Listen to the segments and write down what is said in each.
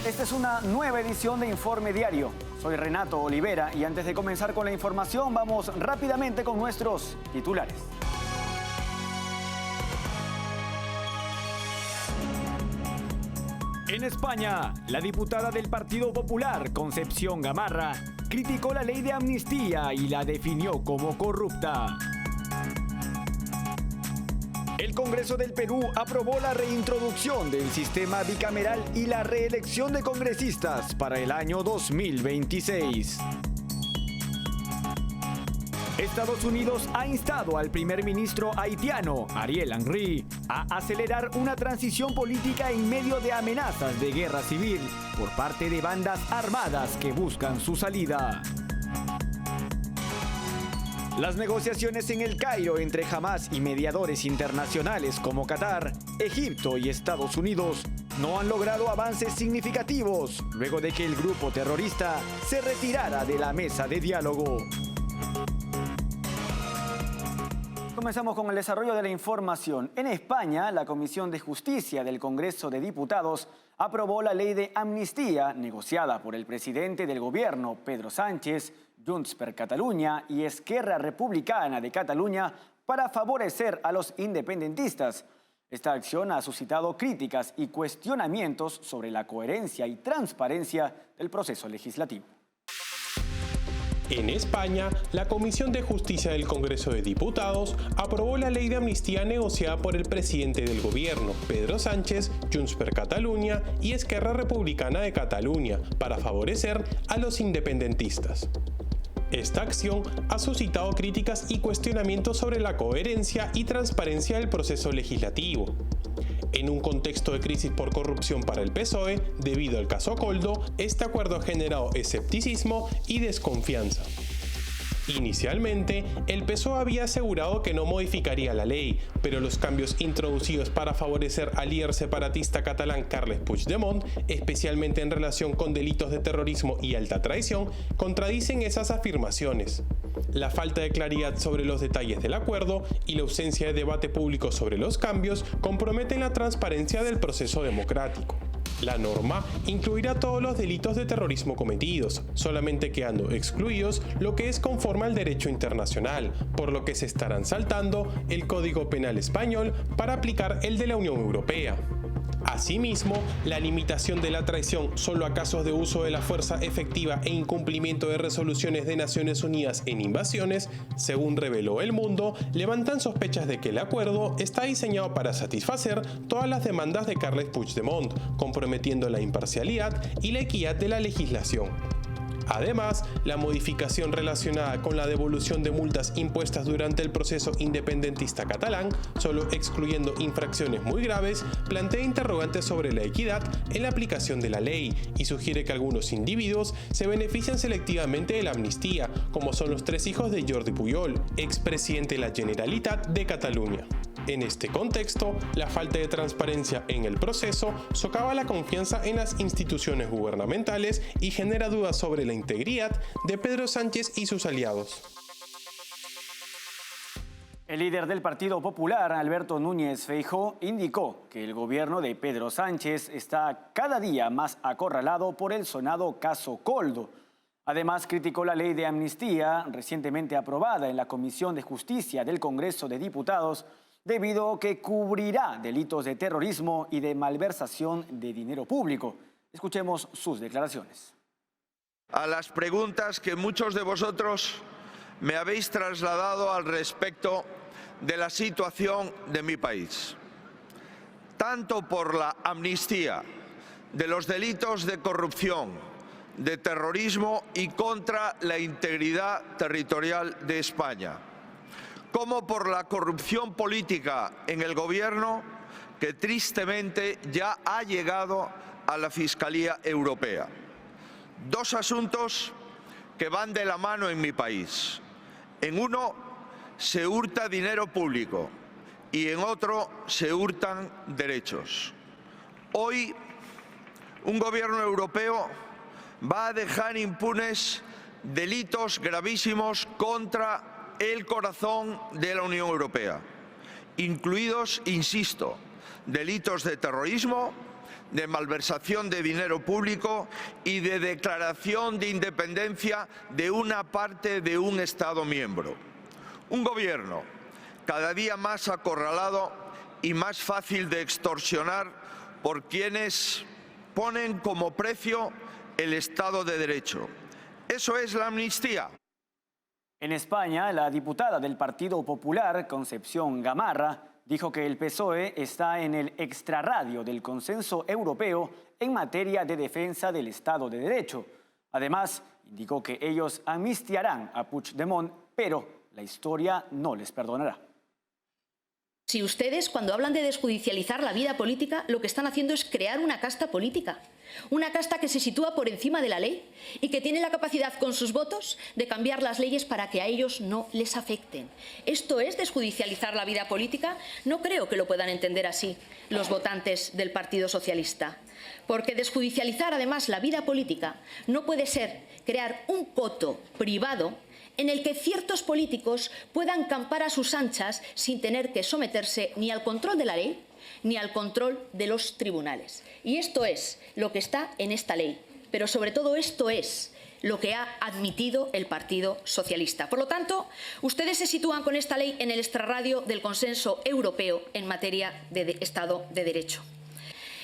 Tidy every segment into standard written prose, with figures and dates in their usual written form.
Esta es una nueva edición de Informe Diario. Soy Renato Olivera y antes de comenzar con la información vamos rápidamente con nuestros titulares. En España, la diputada del Partido Popular, Concepción Gamarra, criticó la ley de amnistía y la definió como corrupta. El Congreso del Perú aprobó la reintroducción del sistema bicameral y la reelección de congresistas para el año 2026. Estados Unidos ha instado al primer ministro haitiano, Ariel Henry, a acelerar una transición política en medio de amenazas de guerra civil por parte de bandas armadas que buscan su salida. Las negociaciones en El Cairo entre Hamás y mediadores internacionales como Qatar, Egipto y Estados Unidos no han logrado avances significativos luego de que el grupo terrorista se retirara de la mesa de diálogo. Comenzamos con el desarrollo de la información. En España, la Comisión de Justicia del Congreso de Diputados aprobó la ley de amnistía negociada por el presidente del gobierno, Pedro Sánchez, Junts per Catalunya y Esquerra Republicana de Cataluña para favorecer a los independentistas. Esta acción ha suscitado críticas y cuestionamientos sobre la coherencia y transparencia del proceso legislativo. En España, la Comisión de Justicia del Congreso de Diputados aprobó la ley de amnistía negociada por el presidente del gobierno, Pedro Sánchez, Junts per Catalunya y Esquerra Republicana de Cataluña, para favorecer a los independentistas. Esta acción ha suscitado críticas y cuestionamientos sobre la coherencia y transparencia del proceso legislativo. En un contexto de crisis por corrupción para el PSOE, debido al caso Coldo, este acuerdo ha generado escepticismo y desconfianza. Inicialmente, el PSOE había asegurado que no modificaría la ley, pero los cambios introducidos para favorecer al líder separatista catalán Carles Puigdemont, especialmente en relación con delitos de terrorismo y alta traición, contradicen esas afirmaciones. La falta de claridad sobre los detalles del acuerdo y la ausencia de debate público sobre los cambios comprometen la transparencia del proceso democrático. La norma incluirá todos los delitos de terrorismo cometidos, solamente quedando excluidos lo que es conforme al derecho internacional, por lo que se estarán saltando el Código Penal español para aplicar el de la Unión Europea. Asimismo, la limitación de la traición solo a casos de uso de la fuerza efectiva e incumplimiento de resoluciones de Naciones Unidas en invasiones, según reveló El Mundo, levantan sospechas de que el acuerdo está diseñado para satisfacer todas las demandas de Carles Puigdemont, comprometiendo la imparcialidad y la equidad de la legislación. Además, la modificación relacionada con la devolución de multas impuestas durante el proceso independentista catalán, solo excluyendo infracciones muy graves, plantea interrogantes sobre la equidad en la aplicación de la ley y sugiere que algunos individuos se benefician selectivamente de la amnistía, como son los 3 hijos de Jordi Pujol, expresidente de la Generalitat de Cataluña. En este contexto, la falta de transparencia en el proceso socava la confianza en las instituciones gubernamentales y genera dudas sobre la integridad de Pedro Sánchez y sus aliados. El líder del Partido Popular, Alberto Núñez Feijóo, indicó que el gobierno de Pedro Sánchez está cada día más acorralado por el sonado caso Coldo. Además, criticó la ley de amnistía recientemente aprobada en la Comisión de Justicia del Congreso de Diputados, debido a que cubrirá delitos de terrorismo y de malversación de dinero público. Escuchemos sus declaraciones. A las preguntas que muchos de vosotros me habéis trasladado al respecto de la situación de mi país. Tanto por la amnistía de los delitos de corrupción, de terrorismo y contra la integridad territorial de España, como por la corrupción política en el gobierno que tristemente ya ha llegado a la Fiscalía Europea. 2 asuntos que van de la mano en mi país. En uno se hurta dinero público y en otro se hurtan derechos. Hoy un gobierno europeo va a dejar impunes delitos gravísimos contra el corazón de la Unión Europea, incluidos, insisto, delitos de terrorismo, de malversación de dinero público y de declaración de independencia de una parte de un Estado miembro. Un gobierno cada día más acorralado y más fácil de extorsionar por quienes ponen como precio el Estado de Derecho. Eso es la amnistía. En España, la diputada del Partido Popular, Concepción Gamarra, dijo que el PSOE está en el extrarradio del consenso europeo en materia de defensa del Estado de Derecho. Además, indicó que ellos amnistiarán a Puigdemont, pero la historia no les perdonará. Si ustedes, cuando hablan de desjudicializar la vida política, lo que están haciendo es crear una casta política. Una casta que se sitúa por encima de la ley y que tiene la capacidad con sus votos de cambiar las leyes para que a ellos no les afecten. ¿Esto es desjudicializar la vida política? No creo que lo puedan entender así los votantes del Partido Socialista. Porque desjudicializar además la vida política no puede ser crear un coto privado en el que ciertos políticos puedan campar a sus anchas sin tener que someterse ni al control de la ley ni al control de los tribunales. Y esto es lo que está en esta ley, pero sobre todo esto es lo que ha admitido el Partido Socialista. Por lo tanto, ustedes se sitúan con esta ley en el extrarradio del consenso europeo en materia de Estado de Derecho.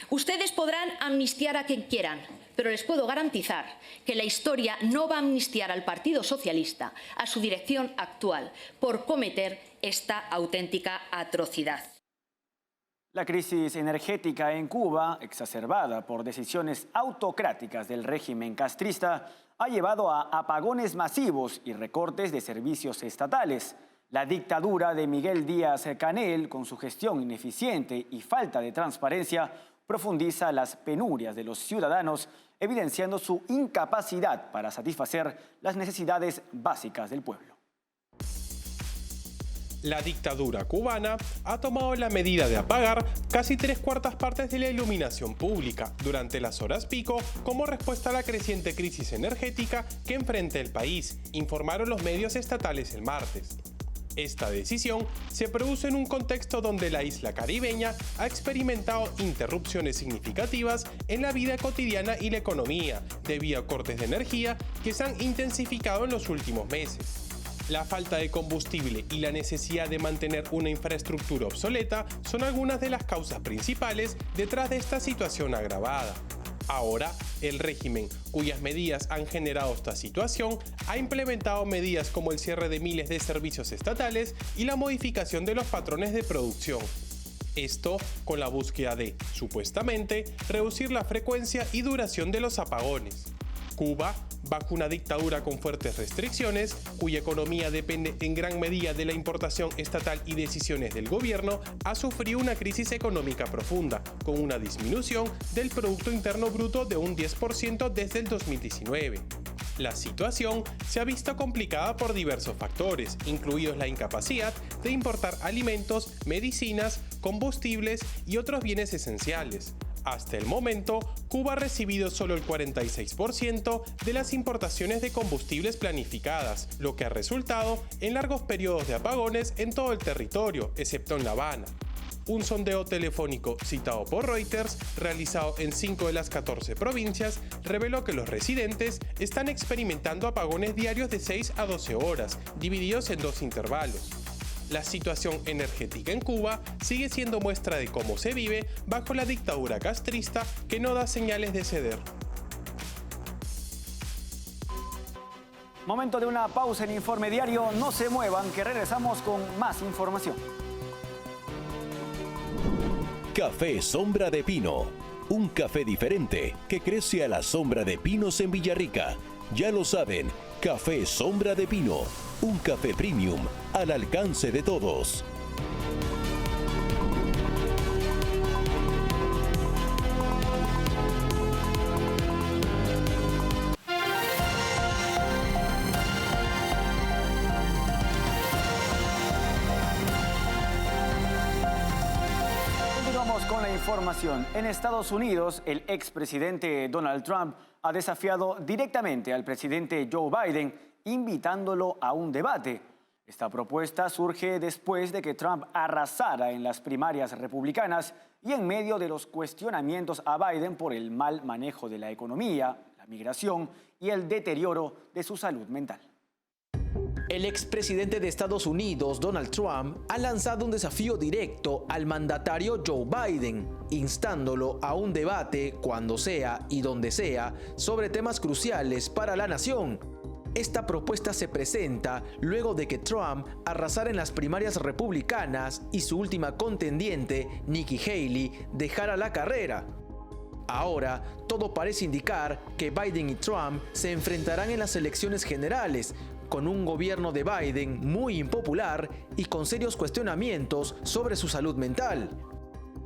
Ustedes podrán amnistiar a quien quieran, pero les puedo garantizar que la historia no va a amnistiar al Partido Socialista, a su dirección actual, por cometer esta auténtica atrocidad. La crisis energética en Cuba, exacerbada por decisiones autocráticas del régimen castrista, ha llevado a apagones masivos y recortes de servicios estatales. La dictadura de Miguel Díaz-Canel, con su gestión ineficiente y falta de transparencia, profundiza las penurias de los ciudadanos, evidenciando su incapacidad para satisfacer las necesidades básicas del pueblo. La dictadura cubana ha tomado la medida de apagar casi 3/4 partes de la iluminación pública durante las horas pico como respuesta a la creciente crisis energética que enfrenta el país, informaron los medios estatales el martes. Esta decisión se produce en un contexto donde la isla caribeña ha experimentado interrupciones significativas en la vida cotidiana y la economía, debido a cortes de energía que se han intensificado en los últimos meses. La falta de combustible y la necesidad de mantener una infraestructura obsoleta son algunas de las causas principales detrás de esta situación agravada. Ahora, el régimen, cuyas medidas han generado esta situación, ha implementado medidas como el cierre de miles de servicios estatales y la modificación de los patrones de producción. Esto con la búsqueda de, supuestamente, reducir la frecuencia y duración de los apagones. Cuba, bajo una dictadura con fuertes restricciones, cuya economía depende en gran medida de la importación estatal y decisiones del gobierno, ha sufrido una crisis económica profunda, con una disminución del Producto Interno Bruto de un 10% desde el 2019. La situación se ha visto complicada por diversos factores, incluidos la incapacidad de importar alimentos, medicinas, combustibles y otros bienes esenciales. Hasta el momento, Cuba ha recibido solo el 46% de las importaciones de combustibles planificadas, lo que ha resultado en largos periodos de apagones en todo el territorio, excepto en La Habana. Un sondeo telefónico citado por Reuters, realizado en 5 de las 14 provincias, reveló que los residentes están experimentando apagones diarios de 6 a 12 horas, divididos en 2 intervalos. La situación energética en Cuba sigue siendo muestra de cómo se vive bajo la dictadura castrista que no da señales de ceder. Momento de una pausa en Informe Diario. No se muevan, que regresamos con más información. Café Sombra de Pino. Un café diferente que crece a la sombra de pinos en Villarrica. Ya lo saben, Café Sombra de Pino. Un café premium al alcance de todos. Continuamos con la información. En Estados Unidos, el expresidente Donald Trump ha desafiado directamente al presidente Joe Biden, invitándolo a un debate. Esta propuesta surge después de que Trump arrasara en las primarias republicanas y en medio de los cuestionamientos a Biden por el mal manejo de la economía, la migración y el deterioro de su salud mental. El expresidente de Estados Unidos, Donald Trump, ha lanzado un desafío directo al mandatario Joe Biden, instándolo a un debate, cuando sea y donde sea, sobre temas cruciales para la nación. Esta propuesta se presenta luego de que Trump arrasara en las primarias republicanas y su última contendiente, Nikki Haley, dejara la carrera. Ahora, todo parece indicar que Biden y Trump se enfrentarán en las elecciones generales, con un gobierno de Biden muy impopular y con serios cuestionamientos sobre su salud mental.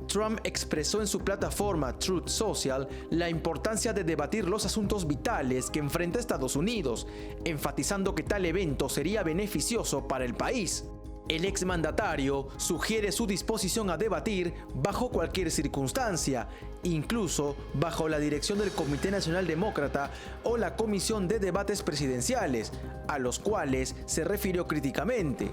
Trump expresó en su plataforma Truth Social la importancia de debatir los asuntos vitales que enfrenta Estados Unidos, enfatizando que tal evento sería beneficioso para el país. El exmandatario sugiere su disposición a debatir bajo cualquier circunstancia, incluso bajo la dirección del Comité Nacional Demócrata o la Comisión de Debates Presidenciales, a los cuales se refirió críticamente.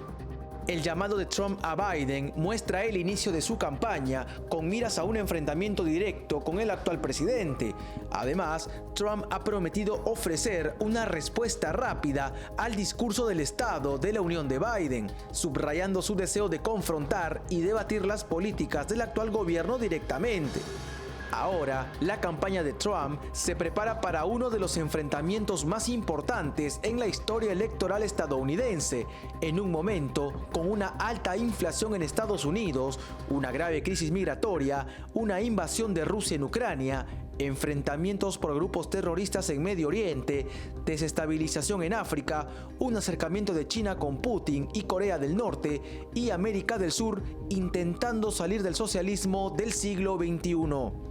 El llamado de Trump a Biden muestra el inicio de su campaña con miras a un enfrentamiento directo con el actual presidente. Además, Trump ha prometido ofrecer una respuesta rápida al discurso del Estado de la Unión de Biden, subrayando su deseo de confrontar y debatir las políticas del actual gobierno directamente. Ahora, la campaña de Trump se prepara para uno de los enfrentamientos más importantes en la historia electoral estadounidense, en un momento con una alta inflación en Estados Unidos, una grave crisis migratoria, una invasión de Rusia en Ucrania, enfrentamientos por grupos terroristas en Medio Oriente, desestabilización en África, un acercamiento de China con Putin y Corea del Norte y América del Sur intentando salir del socialismo del siglo XXI.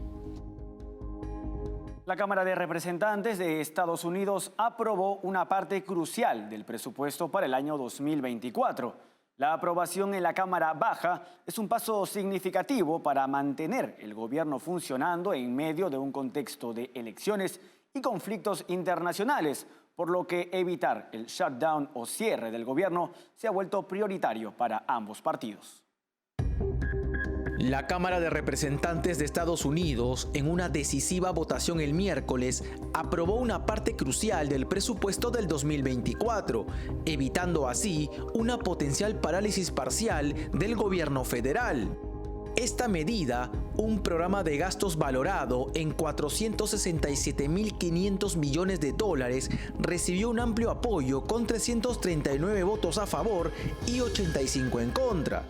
La Cámara de Representantes de Estados Unidos aprobó una parte crucial del presupuesto para el año 2024. La aprobación en la Cámara Baja es un paso significativo para mantener el gobierno funcionando en medio de un contexto de elecciones y conflictos internacionales, por lo que evitar el shutdown o cierre del gobierno se ha vuelto prioritario para ambos partidos. La Cámara de Representantes de Estados Unidos, en una decisiva votación el miércoles, aprobó una parte crucial del presupuesto del 2024, evitando así una potencial parálisis parcial del gobierno federal. Esta medida, un programa de gastos valorado en $467.500 millones, recibió un amplio apoyo con 339 votos a favor y 85 en contra.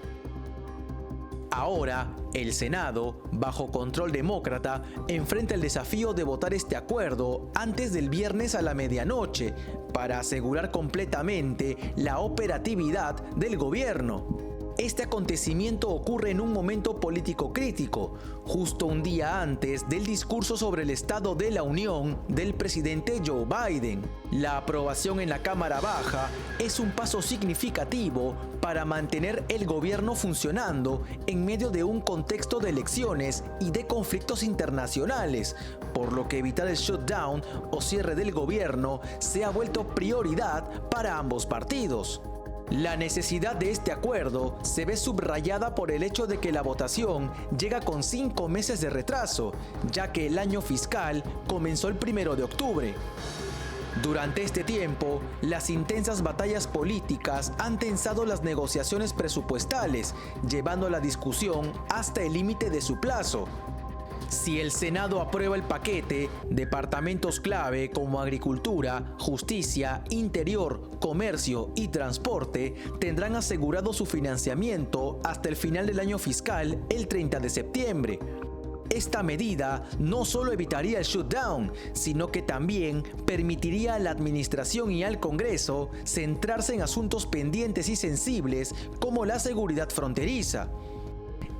Ahora, el Senado, bajo control demócrata, enfrenta el desafío de votar este acuerdo antes del viernes a la medianoche para asegurar completamente la operatividad del gobierno. Este acontecimiento ocurre en un momento político crítico, justo un día antes del discurso sobre el Estado de la Unión del presidente Joe Biden. La aprobación en la Cámara Baja es un paso significativo para mantener el gobierno funcionando en medio de un contexto de elecciones y de conflictos internacionales, por lo que evitar el shutdown o cierre del gobierno se ha vuelto prioridad para ambos partidos. La necesidad de este acuerdo se ve subrayada por el hecho de que la votación llega con 5 meses de retraso, ya que el año fiscal comenzó el 1 de octubre. Durante este tiempo, las intensas batallas políticas han tensado las negociaciones presupuestales, llevando la discusión hasta el límite de su plazo. Si el Senado aprueba el paquete, departamentos clave como Agricultura, Justicia, Interior, Comercio y Transporte tendrán asegurado su financiamiento hasta el final del año fiscal, el 30 de septiembre. Esta medida no solo evitaría el shutdown, sino que también permitiría a la administración y al Congreso centrarse en asuntos pendientes y sensibles como la seguridad fronteriza.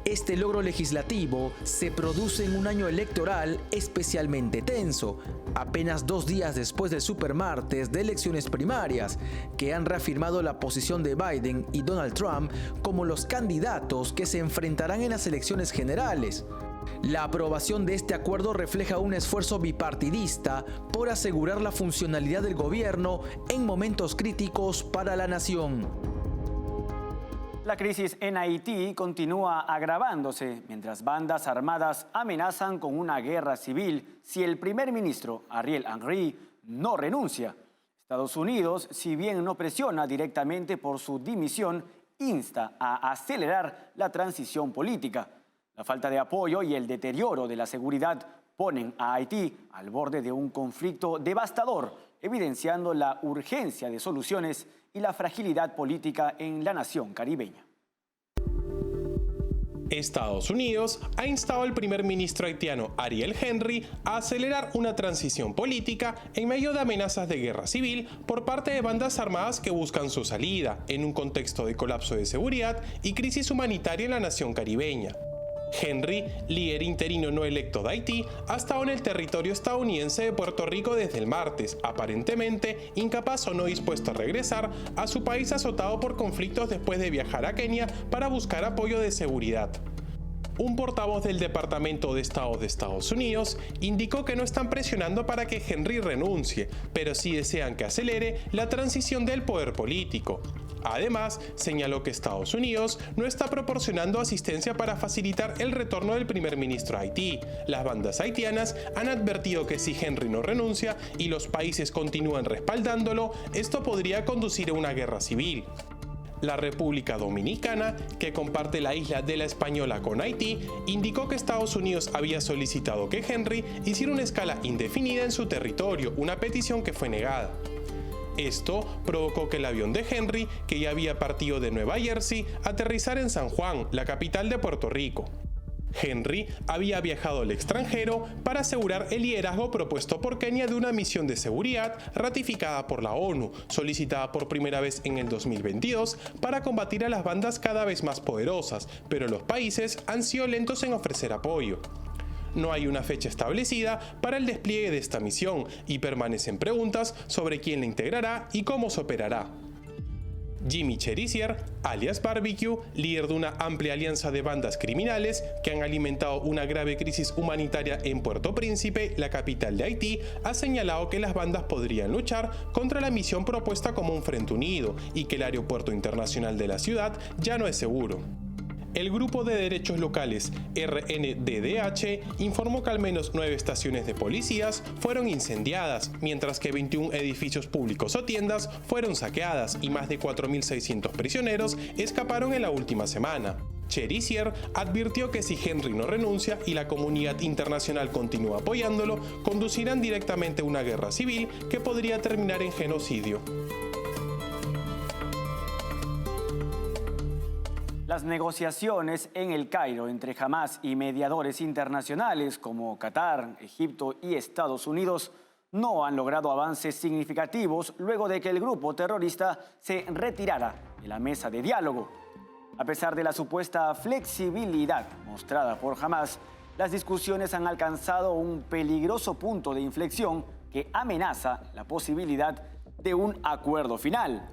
Este logro legislativo se produce en un año electoral especialmente tenso, apenas 2 días después del supermartes de elecciones primarias, que han reafirmado la posición de Biden y Donald Trump como los candidatos que se enfrentarán en las elecciones generales. La aprobación de este acuerdo refleja un esfuerzo bipartidista por asegurar la funcionalidad del gobierno en momentos críticos para la nación. La crisis en Haití continúa agravándose mientras bandas armadas amenazan con una guerra civil si el primer ministro Ariel Henry no renuncia. Estados Unidos, si bien no presiona directamente por su dimisión, insta a acelerar la transición política. La falta de apoyo y el deterioro de la seguridad ponen a Haití al borde de un conflicto devastador, evidenciando la urgencia de soluciones y la fragilidad política en la nación caribeña. Estados Unidos ha instado al primer ministro haitiano Ariel Henry a acelerar una transición política en medio de amenazas de guerra civil por parte de bandas armadas que buscan su salida en un contexto de colapso de seguridad y crisis humanitaria en la nación caribeña. Henry, líder interino no electo de Haití, ha estado en el territorio estadounidense de Puerto Rico desde el martes, aparentemente incapaz o no dispuesto a regresar a su país azotado por conflictos después de viajar a Kenia para buscar apoyo de seguridad. Un portavoz del Departamento de Estado de Estados Unidos indicó que no están presionando para que Henry renuncie, pero sí desean que acelere la transición del poder político. Además, señaló que Estados Unidos no está proporcionando asistencia para facilitar el retorno del primer ministro a Haití. Las bandas haitianas han advertido que si Henry no renuncia y los países continúan respaldándolo, esto podría conducir a una guerra civil. La República Dominicana, que comparte la isla de la Española con Haití, indicó que Estados Unidos había solicitado que Henry hiciera una escala indefinida en su territorio, una petición que fue negada. Esto provocó que el avión de Henry, que ya había partido de Nueva Jersey, aterrizara en San Juan, la capital de Puerto Rico. Henry había viajado al extranjero para asegurar el liderazgo propuesto por Kenia de una misión de seguridad ratificada por la ONU, solicitada por primera vez en el 2022 para combatir a las bandas cada vez más poderosas, pero los países han sido lentos en ofrecer apoyo. No hay una fecha establecida para el despliegue de esta misión y permanecen preguntas sobre quién la integrará y cómo se operará. Jimmy Cherizier, alias Barbecue, líder de una amplia alianza de bandas criminales que han alimentado una grave crisis humanitaria en Puerto Príncipe, la capital de Haití, ha señalado que las bandas podrían luchar contra la misión propuesta como un frente unido y que el aeropuerto internacional de la ciudad ya no es seguro. El grupo de derechos locales RNDDH informó que al menos 9 estaciones de policías fueron incendiadas, mientras que 21 edificios públicos o tiendas fueron saqueadas y más de 4.600 prisioneros escaparon en la última semana. Cherizier advirtió que si Henry no renuncia y la comunidad internacional continúa apoyándolo, conducirán directamente a una guerra civil que podría terminar en genocidio. Las negociaciones en El Cairo entre Hamás y mediadores internacionales como Qatar, Egipto y Estados Unidos no han logrado avances significativos luego de que el grupo terrorista se retirara de la mesa de diálogo. A pesar de la supuesta flexibilidad mostrada por Hamás, las discusiones han alcanzado un peligroso punto de inflexión que amenaza la posibilidad de un acuerdo final.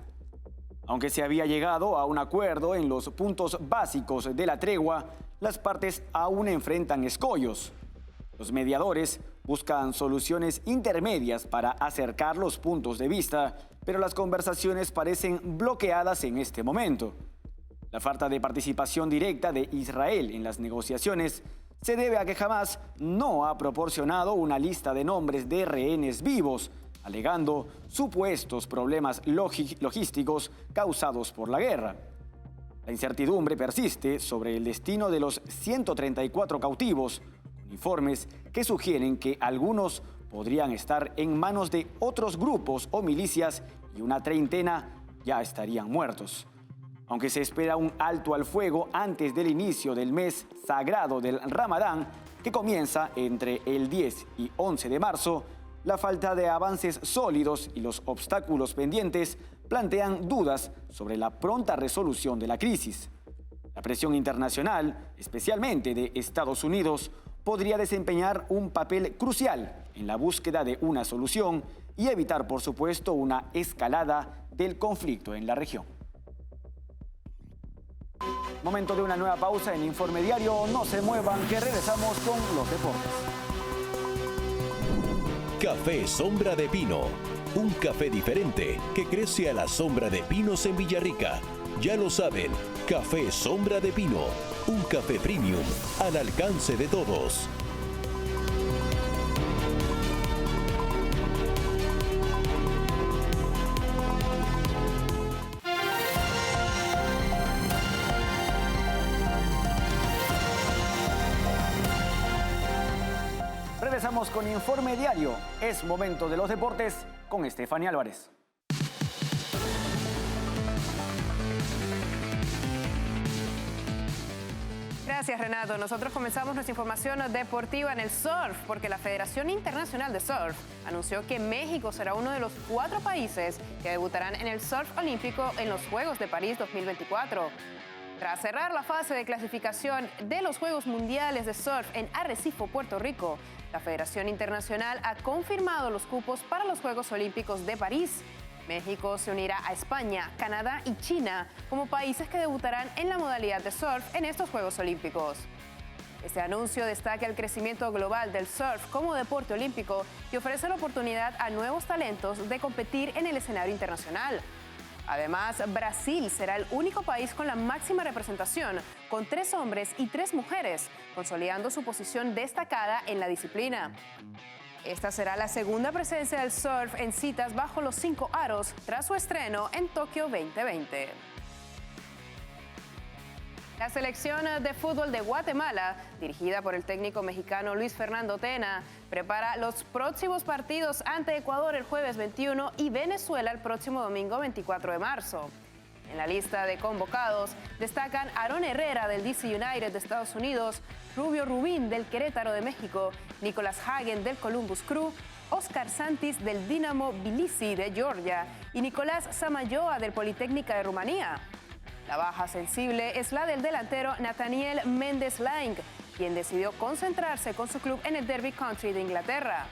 Aunque se había llegado a un acuerdo en los puntos básicos de la tregua, las partes aún enfrentan escollos. Los mediadores buscan soluciones intermedias para acercar los puntos de vista, pero las conversaciones parecen bloqueadas en este momento. La falta de participación directa de Israel en las negociaciones se debe a que Hamás no ha proporcionado una lista de nombres de rehenes vivos, alegando supuestos problemas logísticos causados por la guerra. La incertidumbre persiste sobre el destino de los 134 cautivos, con informes que sugieren que algunos podrían estar en manos de otros grupos o milicias y una treintena ya estarían muertos. Aunque se espera un alto al fuego antes del inicio del mes sagrado del Ramadán, que comienza entre el 10 y 11 de marzo, la falta de avances sólidos y los obstáculos pendientes plantean dudas sobre la pronta resolución de la crisis. La presión internacional, especialmente de Estados Unidos, podría desempeñar un papel crucial en la búsqueda de una solución y evitar, por supuesto, una escalada del conflicto en la región. Momento de una nueva pausa en Informe Diario. No se muevan, que regresamos con los deportes. Café Sombra de Pino, un café diferente que crece a la sombra de pinos en Villarrica. Ya lo saben, Café Sombra de Pino, un café premium al alcance de todos. Regresamos con Informe Diario. Es momento de los deportes con Estefanía Álvarez. Gracias, Renato. Nosotros comenzamos nuestra información deportiva en el surf, porque la Federación Internacional de Surf anunció que México será uno de los 4 países que debutarán en el surf olímpico en los Juegos de París 2024. Tras cerrar la fase de clasificación de los Juegos Mundiales de Surf en Arrecife, Puerto Rico, la Federación Internacional ha confirmado los cupos para los Juegos Olímpicos de París. México se unirá a España, Canadá y China como países que debutarán en la modalidad de surf en estos Juegos Olímpicos. Este anuncio destaca el crecimiento global del surf como deporte olímpico y ofrece la oportunidad a nuevos talentos de competir en el escenario internacional. Además, Brasil será el único país con la máxima representación, con 3 hombres y 3 mujeres, consolidando su posición destacada en la disciplina. Esta será la segunda presencia del surf en citas bajo los 5 aros tras su estreno en Tokio 2020. La selección de fútbol de Guatemala, dirigida por el técnico mexicano Luis Fernando Tena, prepara los próximos partidos ante Ecuador el jueves 21 y Venezuela el próximo domingo 24 de marzo. En la lista de convocados destacan Aaron Herrera del DC United de Estados Unidos, Rubio Rubín del Querétaro de México, Nicolás Hagen del Columbus Crew, Oscar Santis del Dinamo Tbilisi de Georgia y Nicolás Samayoa del Politécnica de Rumanía. La baja sensible es la del delantero Nathaniel Mendes-Laing, quien decidió concentrarse con su club en el Derby County de Inglaterra.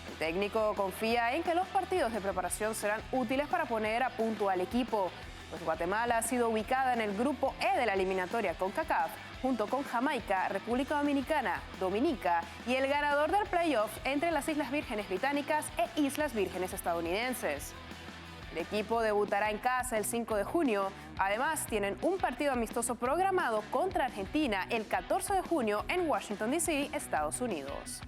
El técnico confía en que los partidos de preparación serán útiles para poner a punto al equipo, pues Guatemala ha sido ubicada en el grupo E de la eliminatoria CONCACAF, junto con Jamaica, República Dominicana, Dominica y el ganador del playoff entre las Islas Vírgenes Británicas e Islas Vírgenes Estadounidenses. El equipo debutará en casa el 5 de junio. Además, tienen un partido amistoso programado contra Argentina el 14 de junio en Washington, D.C., Estados Unidos.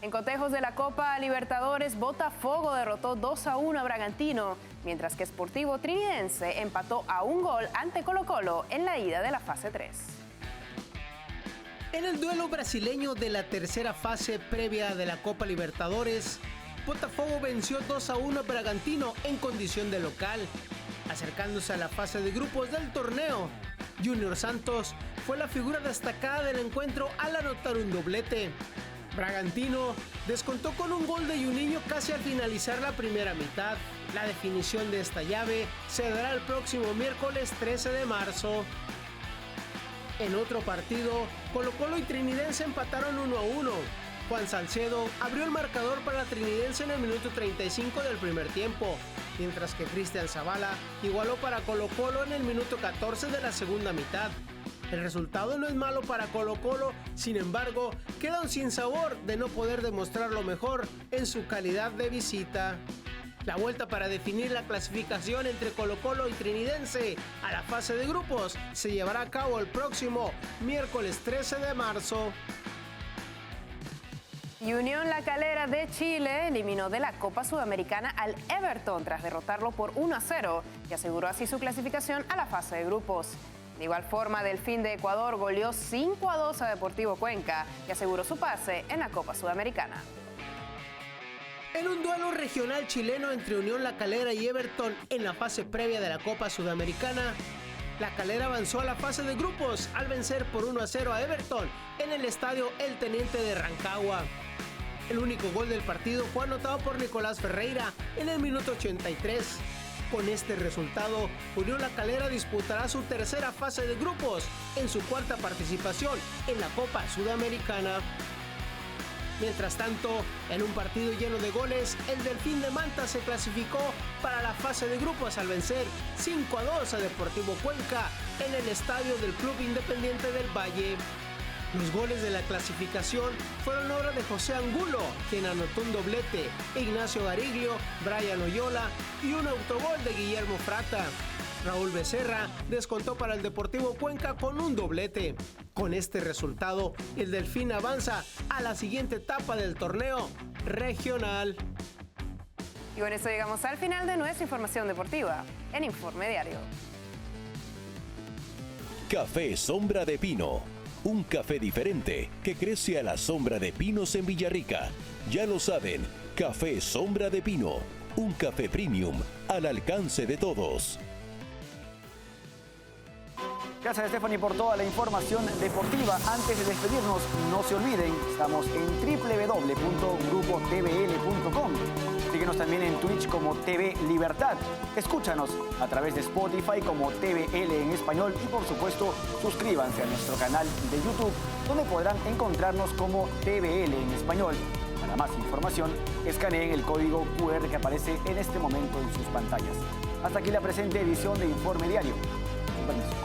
En cotejos de la Copa Libertadores, Botafogo derrotó 2-1 a Bragantino, mientras que Sportivo Trinidense empató a 1 gol ante Colo-Colo en la ida de la fase 3. En el duelo brasileño de la tercera fase previa de la Copa Libertadores, Botafogo venció 2-1 a Bragantino en condición de local, acercándose a la fase de grupos del torneo. Junior Santos fue la figura destacada del encuentro al anotar un doblete. Bragantino descontó con un gol de Juninho casi al finalizar la primera mitad. La definición de esta llave se dará el próximo miércoles 13 de marzo. En otro partido, Colo-Colo y Trinidense empataron 1-1. Juan Salcedo abrió el marcador para Trinidense en el minuto 35 del primer tiempo, mientras que Cristian Zavala igualó para Colo-Colo en el minuto 14 de la segunda mitad. El resultado no es malo para Colo-Colo, sin embargo, queda un sinsabor de no poder demostrar lo mejor en su calidad de visita. La vuelta para definir la clasificación entre Colo-Colo y Trinidense a la fase de grupos se llevará a cabo el próximo miércoles 13 de marzo. Unión La Calera de Chile eliminó de la Copa Sudamericana al Everton tras derrotarlo por 1-0 y aseguró así su clasificación a la fase de grupos. De igual forma, Delfín de Ecuador goleó 5-2 a Deportivo Cuenca y aseguró su pase en la Copa Sudamericana. En un duelo regional chileno entre Unión La Calera y Everton en la fase previa de la Copa Sudamericana, La Calera avanzó a la fase de grupos al vencer por 1-0 a Everton en el estadio El Teniente de Rancagua. El único gol del partido fue anotado por Nicolás Ferreira en el minuto 83. Con este resultado, Unión La Calera disputará su tercera fase de grupos en su cuarta participación en la Copa Sudamericana. Mientras tanto, en un partido lleno de goles, el Delfín de Manta se clasificó para la fase de grupos al vencer 5-2 a Deportivo Cuenca en el estadio del Club Independiente del Valle. Los goles de la clasificación fueron obra de José Angulo, quien anotó un doblete, Ignacio Gariglio, Brian Oyola y un autogol de Guillermo Frata. Raúl Becerra descontó para el Deportivo Cuenca con un doblete. Con este resultado, el Delfín avanza a la siguiente etapa del torneo regional. Y con eso llegamos al final de nuestra información deportiva en Informe Diario. Café Sombra de Pino. Un café diferente que crece a la sombra de pinos en Villarrica. Ya lo saben, Café Sombra de Pino. Un café premium al alcance de todos. Gracias, Stephanie, por toda la información deportiva. Antes de despedirnos, no se olviden, estamos en www.grupotvl.com. Síguenos también en Twitch como TV Libertad. Escúchanos a través de Spotify como TVL en español y, por supuesto, suscríbanse a nuestro canal de YouTube, donde podrán encontrarnos como TVL en español. Para más información, escaneen el código QR que aparece en este momento en sus pantallas. Hasta aquí la presente edición de Informe Diario. Con permiso.